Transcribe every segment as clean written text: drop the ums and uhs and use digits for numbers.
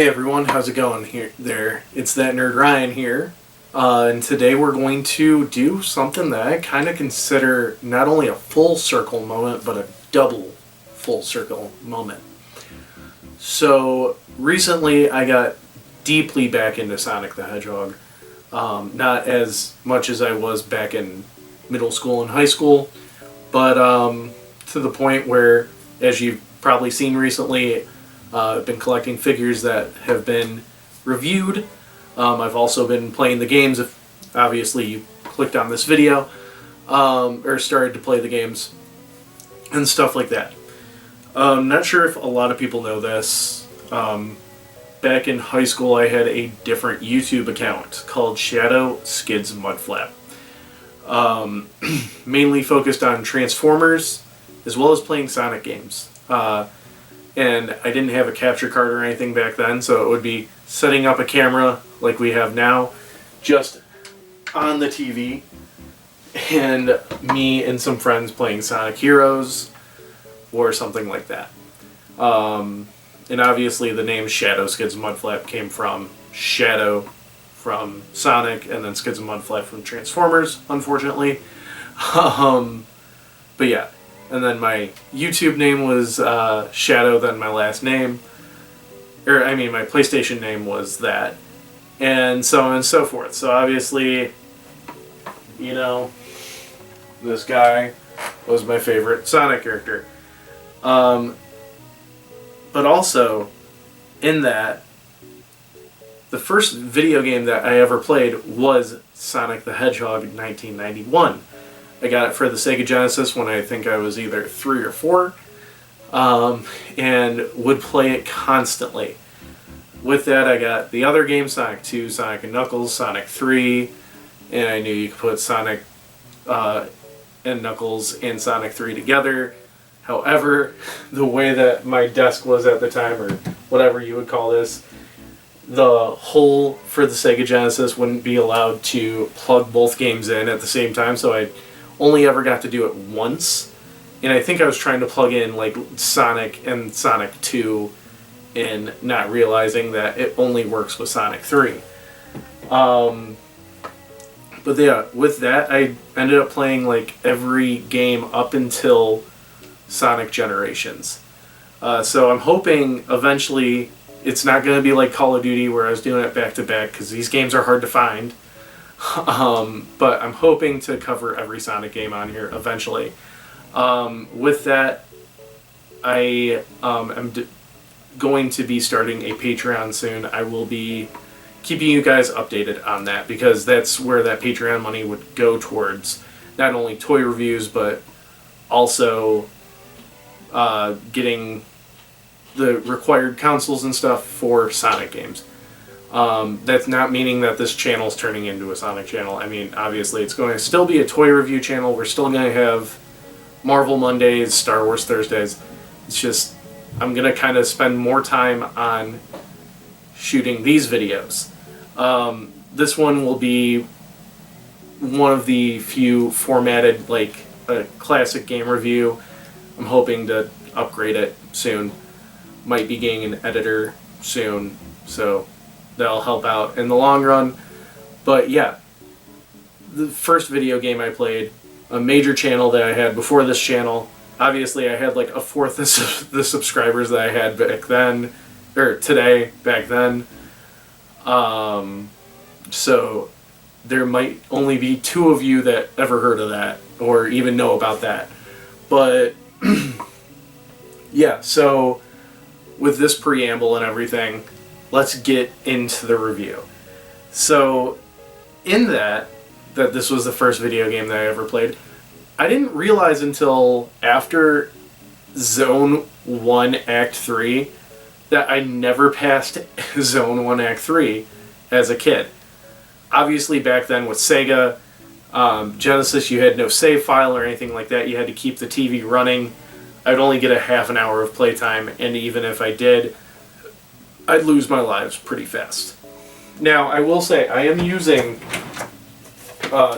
Hey everyone, how's it going there? It's that nerd Ryan here, and today we're going to do something that I kind of consider not only a full circle moment, but a double full circle moment. So recently I got deeply back into Sonic the Hedgehog, not as much as I was back in middle school and high school, but to the point where, as you've probably seen recently, I've been collecting figures that have been reviewed. I've also been playing the games. If obviously you clicked on this video or started to play the games and stuff like that. Not sure if a lot of people know this. Back in high school, I had a different YouTube account called Shadow Skids Mudflap. Mainly focused on Transformers as well as playing Sonic games. And I didn't have a capture card or anything back then, so it would be setting up a camera like we have now, just on the TV, and me and some friends playing Sonic Heroes or something like that. And obviously the name Shadow Skids Mudflap came from Shadow from Sonic, and then Skids and Mudflap from Transformers, unfortunately. But yeah. And then my YouTube name was Shadow, then my last name. My PlayStation name was that. And so on and so forth. So obviously, you know, this guy was my favorite Sonic character. But also, in that, the first video game that I ever played was Sonic the Hedgehog in 1991. I got it for the Sega Genesis when I think I was either 3 or 4, and would play it constantly. With that, I got the other games, Sonic 2, Sonic and Knuckles, Sonic 3, and I knew you could put Sonic and Knuckles and Sonic 3 together. However, the way that my desk was at the time, or whatever you would call this, the hole for the Sega Genesis wouldn't be allowed to plug both games in at the same time, so I only ever got to do it once, and I think I was trying to plug in like Sonic and Sonic 2 and not realizing that it only works with Sonic 3. But yeah, with that I ended up playing like every game up until Sonic Generations. So I'm hoping eventually it's not going to be like Call of Duty where I was doing it back to back, because these games are hard to find. But I'm hoping to cover every Sonic game on here eventually. With that, I am going to be starting a Patreon soon. I will be keeping you guys updated on that, because that's where that Patreon money would go towards, not only toy reviews, but also getting the required consoles and stuff for Sonic games. That's not meaning that this channel is turning into a Sonic channel. I mean, obviously it's going to still be a toy review channel. We're still going to have Marvel Mondays, Star Wars Thursdays. It's just, I'm going to kind of spend more time on shooting these videos. This one will be one of the few formatted, like a classic game review. I'm hoping to upgrade it soon. Might be getting an editor soon, so that'll help out in the long run. But yeah, the first video game I played, a major channel that I had before this channel, obviously I had like a fourth of the subscribers that I had back then, or today, back then. So there might only be 2 of you that ever heard of that, or even know about that. But yeah, so with this preamble and everything, let's get into the review. So, in that this was the first video game that I ever played, I didn't realize until after Zone 1 Act 3 that I never passed Zone 1 Act 3 as a kid. Obviously back then with Sega Genesis, you had no save file or anything like that. You had to keep the TV running. I'd only get a half an hour of playtime, and even if I did, I'd lose my lives pretty fast. Now, I will say, I am using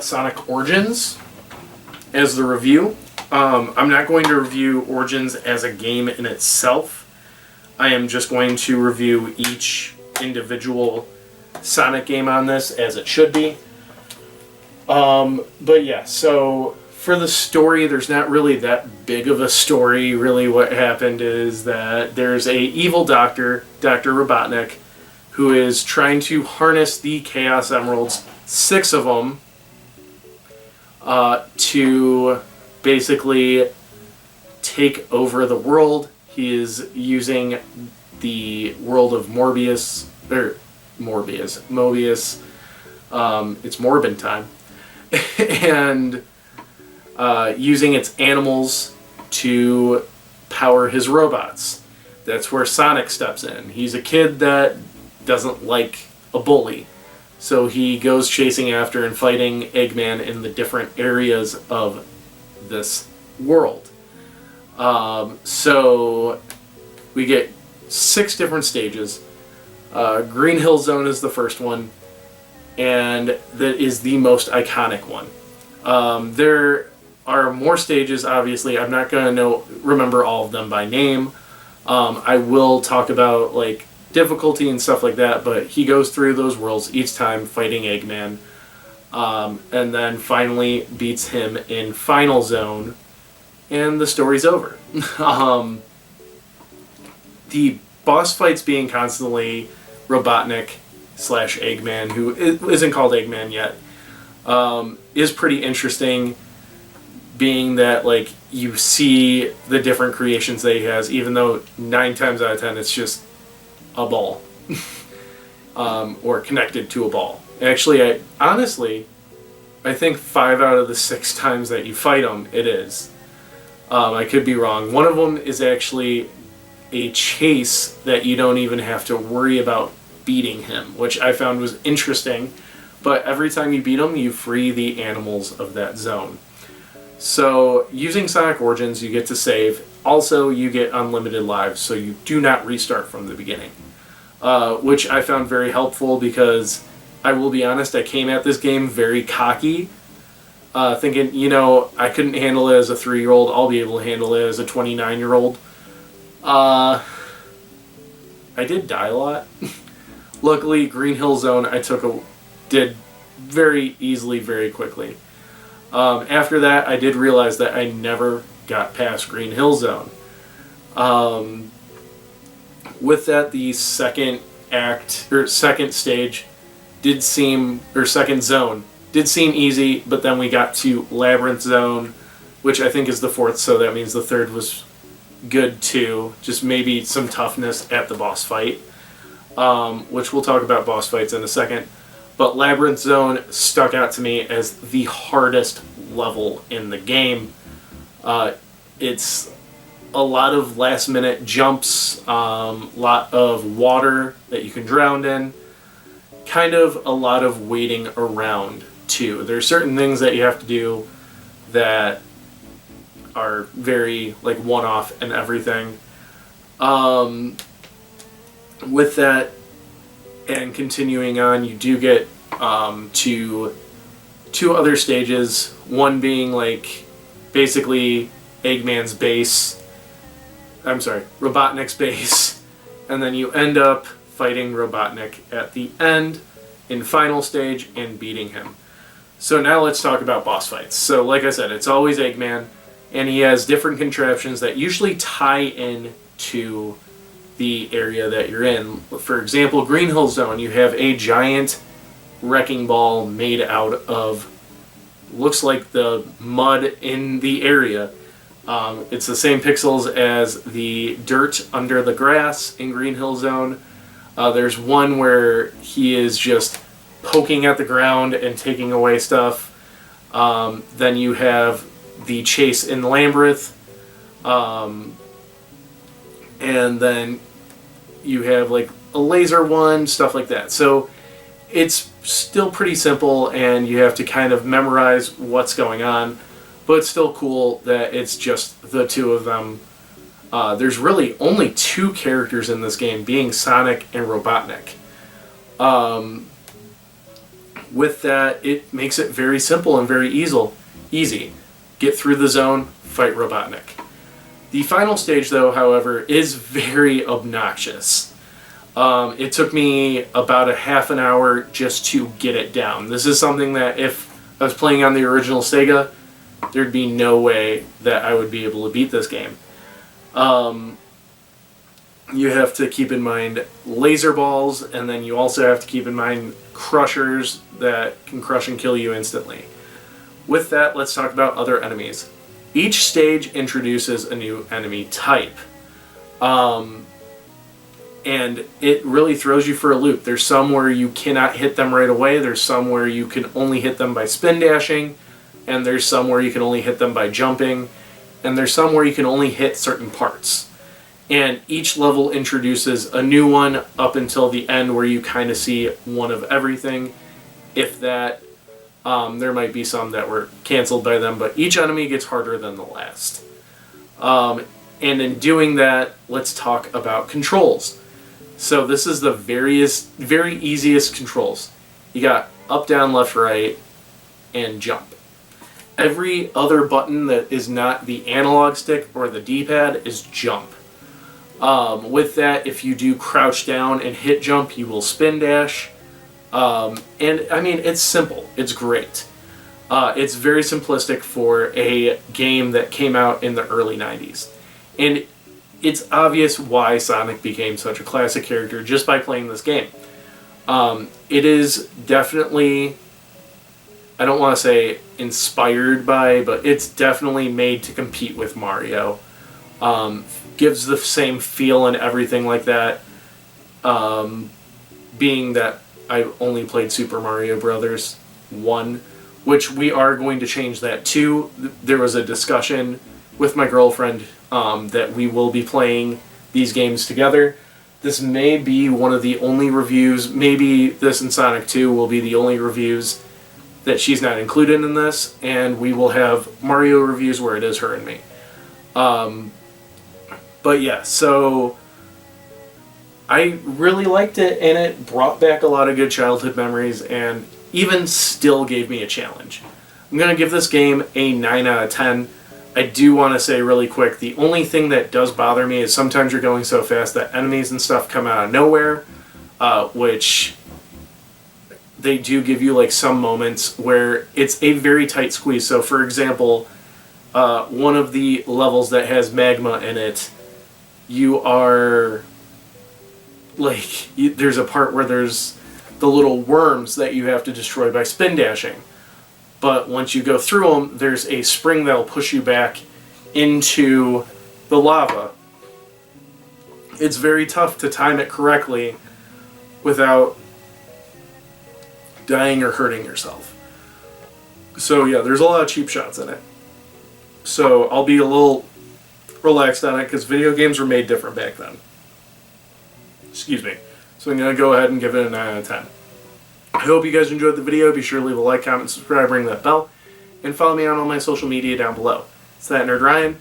Sonic Origins as the review. I'm not going to review Origins as a game in itself. I am just going to review each individual Sonic game on this as it should be. But yeah, so for the story, there's not really that big of a story. Really what happened is that there's a evil doctor, Dr. Robotnik, who is trying to harness the Chaos Emeralds, 6 of them, to basically take over the world. He is using the world of Mobius. It's Morbin time. And using its animals to power his robots. That's where Sonic steps in. He's a kid that doesn't like a bully. So he goes chasing after and fighting Eggman in the different areas of this world. So we get 6 different stages. Green Hill Zone is the first one, and that is the most iconic one. There are more stages, obviously. I'm not going to remember all of them by name. I will talk about like difficulty and stuff like that, but he goes through those worlds each time fighting Eggman, and then finally beats him in Final Zone, and the story's over. The boss fights being constantly Robotnik / Eggman, who isn't called Eggman yet, is pretty interesting, being that like you see the different creations that he has, even though 9 times out of 10 it's just a ball. Or connected to a ball. Actually, I think 5 out of the 6 times that you fight him, it is. I could be wrong. One of them is actually a chase that you don't even have to worry about beating him, which I found was interesting. But every time you beat him, you free the animals of that zone. So using Sonic Origins, you get to save. Also, you get unlimited lives, so you do not restart from the beginning. Which I found very helpful because, I will be honest, I came at this game very cocky. Thinking, you know, I couldn't handle it as a 3-year-old, I'll be able to handle it as a 29-year-old. I did die a lot. Luckily, Green Hill Zone did very easily, very quickly. After that, I did realize that I never got past Green Hill Zone. With that, the second stage second zone did seem easy, but then we got to Labyrinth Zone, which I think is the 4th, so that means the 3rd was good too. Just maybe some toughness at the boss fight, which we'll talk about boss fights in a second. But Labyrinth Zone stuck out to me as the hardest level in the game. It's a lot of last-minute jumps, lot of water that you can drown in, kind of a lot of waiting around too. There's certain things that you have to do that are very like one-off and everything. With that, and continuing on, you do get to 2 other stages. One being like basically Eggman's base. I'm sorry, Robotnik's base. And then you end up fighting Robotnik at the end in final stage and beating him. So now let's talk about boss fights. So like I said, it's always Eggman, and he has different contraptions that usually tie in to the area that you're in. For example, Green Hill Zone, you have a giant wrecking ball made out of, looks like the mud in the area. It's the same pixels as the dirt under the grass in Green Hill Zone. There's one where he is just poking at the ground and taking away stuff. Then you have the chase in Labyrinth. And then you have like a laser one, stuff like that. So it's still pretty simple, and you have to kind of memorize what's going on, but it's still cool that it's just the 2 of them. There's really only 2 characters in this game, being Sonic and Robotnik. With that, it makes it very simple and very easy. Get through the zone, fight Robotnik. The final stage, though, however, is very obnoxious. It took me about a half an hour just to get it down. This is something that if I was playing on the original Sega, there'd be no way that I would be able to beat this game. You have to keep in mind laser balls, and then you also have to keep in mind crushers that can crush and kill you instantly. With that, let's talk about other enemies. Each stage introduces a new enemy type. And it really throws you for a loop. There's some where you cannot hit them right away, there's some where you can only hit them by spin dashing, and there's some where you can only hit them by jumping, and there's some where you can only hit certain parts. And each level introduces a new one up until the end where you kind of see one of everything. If that, there might be some that were canceled by them, but each enemy gets harder than the last. And in doing that, let's talk about controls. So this is the very easiest controls. You got up, down, left, right, and jump. Every other button that is not the analog stick or the D-pad is jump. With that, if you do crouch down and hit jump, you will spin dash. And I mean, it's simple. It's great. It's very simplistic for a game that came out in the early 90s. And it's obvious why Sonic became such a classic character just by playing this game. It is definitely, I don't want to say inspired by, but it's definitely made to compete with Mario. Gives the same feel and everything like that. Being that I only played Super Mario Brothers 1, which we are going to change that too. There was a discussion with my girlfriend that we will be playing these games together. This may be one of the only reviews, maybe this and Sonic 2 will be the only reviews that she's not included in this, and we will have Mario reviews where it is her and me. But yeah, so I really liked it, and it brought back a lot of good childhood memories, and even still gave me a challenge. I'm going to give this game a 9 out of 10. I do want to say really quick, the only thing that does bother me is sometimes you're going so fast that enemies and stuff come out of nowhere, which they do give you like some moments where it's a very tight squeeze. So for example, one of the levels that has magma in it, you are like, there's a part where there's the little worms that you have to destroy by spin dashing. But once you go through them, there's a spring that'll push you back into the lava. It's very tough to time it correctly without dying or hurting yourself. So yeah, there's a lot of cheap shots in it. So I'll be a little relaxed on it because video games were made different back then. Excuse me. So I'm going to go ahead and give it a 9 out of 10. I hope you guys enjoyed the video. Be sure to leave a like, comment, subscribe, ring that bell, and follow me on all my social media down below. It's that Nerd Ryan.